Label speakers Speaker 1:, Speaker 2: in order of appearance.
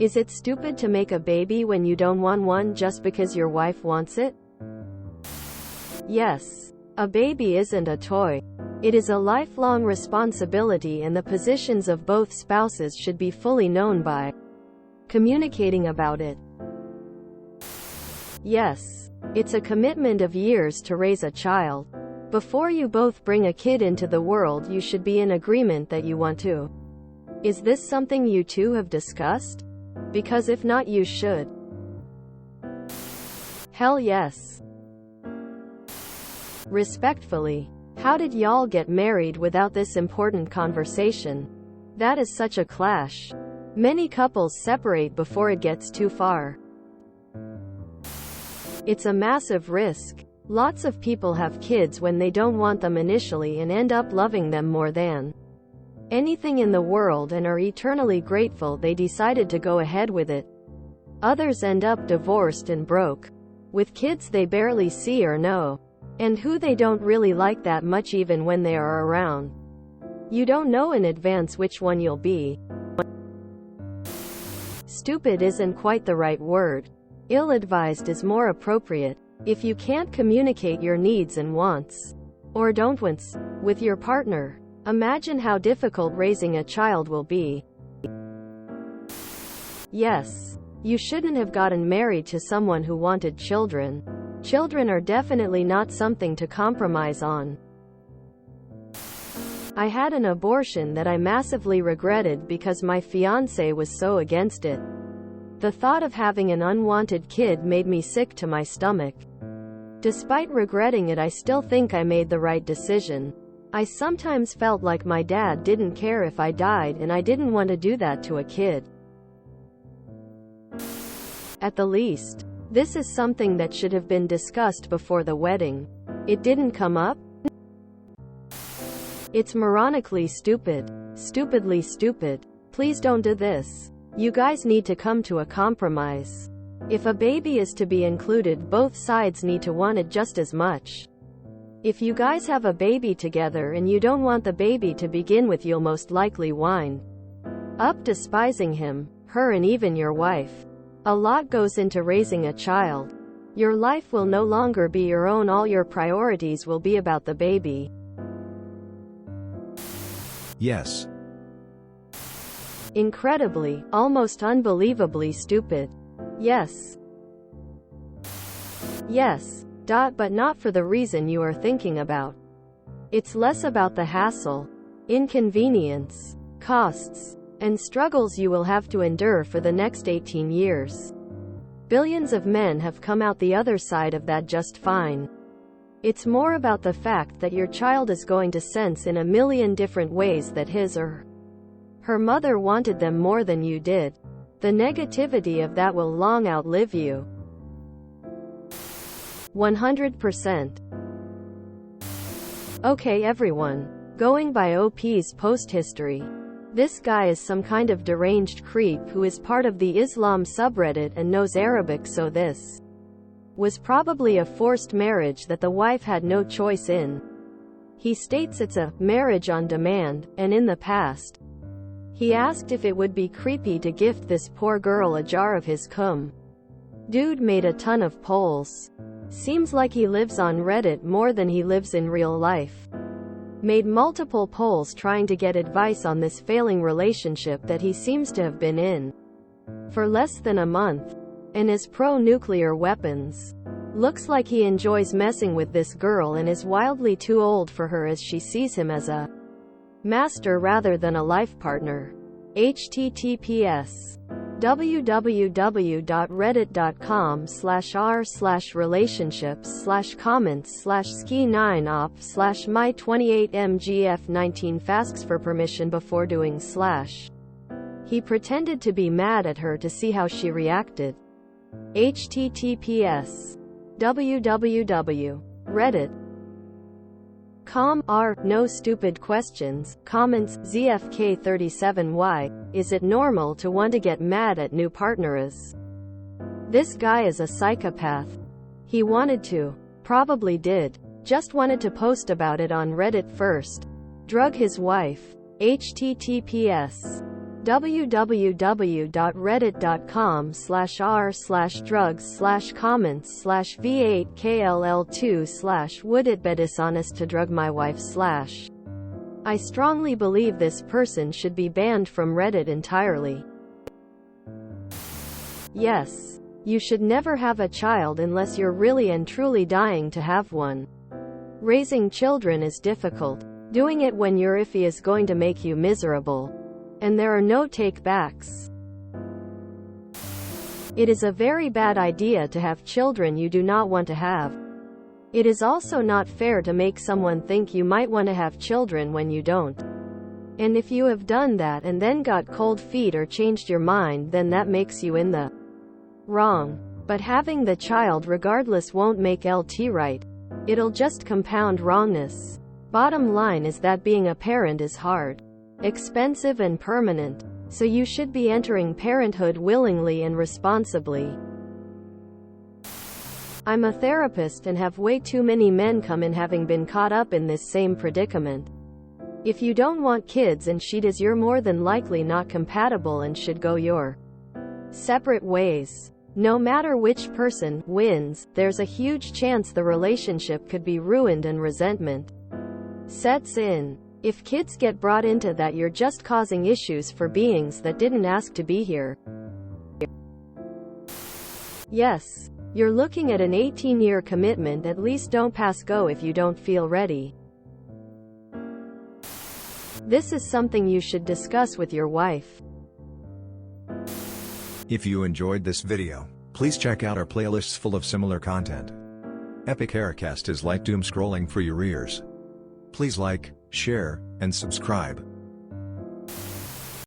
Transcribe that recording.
Speaker 1: Is it stupid to make a baby when you don't want one just because your wife wants it? Yes. A baby isn't a toy. It is a lifelong responsibility, and the positions of both spouses should be fully known by communicating about it. Yes. It's a commitment of years to raise a child. Before you both bring a kid into the world, you should be in agreement that you want to. Is this something you two have discussed? Because if not, you should. Hell yes. Respectfully, how did y'all get married without this important conversation? That is such a clash. Many couples separate before it gets too far. It's a massive risk. Lots of people have kids when they don't want them initially and end up loving them more than anything in the world and are eternally grateful they decided to go ahead with it. Others end up divorced and broke, with kids they barely see or know, and who they don't really like that much even when they are around. You don't know in advance which one you'll be. Stupid isn't quite the right word. Ill-advised is more appropriate. If you can't communicate your needs and wants, or don't wants, with your partner, imagine how difficult raising a child will be. Yes, you shouldn't have gotten married to someone who wanted children. Children are definitely not something to compromise on. I had an abortion that I massively regretted because my fiancé was so against it. The thought of having an unwanted kid made me sick to my stomach. Despite regretting it, I still think I made the right decision. I sometimes felt like my dad didn't care if I died, and I didn't want to do that to a kid. At the least, this is something that should have been discussed before the wedding. It didn't come up? It's moronically stupid. Stupidly stupid. Please don't do this. You guys need to come to a compromise. If a baby is to be included, both sides need to want it just as much. If you guys have a baby together and you don't want the baby to begin with, you'll most likely wind up despising him, her, and even your wife. A lot goes into raising a child. Your life will no longer be your own. All your priorities will be about the baby.
Speaker 2: Yes.
Speaker 1: Incredibly, almost unbelievably stupid. Yes. Yes. But not for the reason you are thinking about. It's less about the hassle, inconvenience, costs, and struggles you will have to endure for the next 18 years. Billions of men have come out the other side of that just fine. It's more about the fact that your child is going to sense in a million different ways that his or her mother wanted them more than you did. The negativity of that will long outlive you. 100%. Okay everyone. Going by OP's post history. This guy is some kind of deranged creep who is part of the Islam subreddit and knows Arabic, so this was probably a forced marriage that the wife had no choice in. He states it's a marriage on demand, and in the past, he asked if it would be creepy to gift this poor girl a jar of his cum. Dude made a ton of polls. Seems like he lives on Reddit more than he lives in real life. Made multiple polls trying to get advice on this failing relationship that he seems to have been in for less than a month, and is pro-nuclear weapons. Looks like he enjoys messing with this girl and is wildly too old for her, as she sees him as a master rather than a life partner. https www.reddit.com/r/relationships/comments/ski9op/my28mgf19 fasks for permission before doing / He pretended to be mad at her to see how she reacted. https www.reddit.com NoStupidQuestions, comments, ZFK37Y, is it normal to want to get mad at new partners? This guy is a psychopath. He wanted to. Probably did. Just wanted to post about it on Reddit first. Drug his wife. https www.reddit.com/r/drugs/comments/v8kll2/would it be dishonest to drug my wife/ I strongly believe this person should be banned from Reddit entirely. Yes. You should never have a child unless you're really and truly dying to have one. Raising children is difficult. Doing it when you're iffy is going to make you miserable. And there are no take-backs. It is a very bad idea to have children you do not want to have. It is also not fair to make someone think you might want to have children when you don't. And if you have done that and then got cold feet or changed your mind, then that makes you in the wrong. But having the child regardless won't make LT right. It'll just compound wrongness. Bottom line is that being a parent is hard, expensive and permanent. So you should be entering parenthood willingly and responsibly. I'm a therapist and have way too many men come in having been caught up in this same predicament. If you don't want kids and she does, you're more than likely not compatible and should go your separate ways. No matter which person wins, there's a huge chance the relationship could be ruined and resentment sets in. If kids get brought into that, you're just causing issues for beings that didn't ask to be here. Yes, you're looking at an 18-year commitment. At least don't pass go if you don't feel ready. This is something you should discuss with your wife.
Speaker 2: If you enjoyed this video, please check out our playlists full of similar content. Epic Haircast is like doom scrolling for your ears. Please like, share, and subscribe.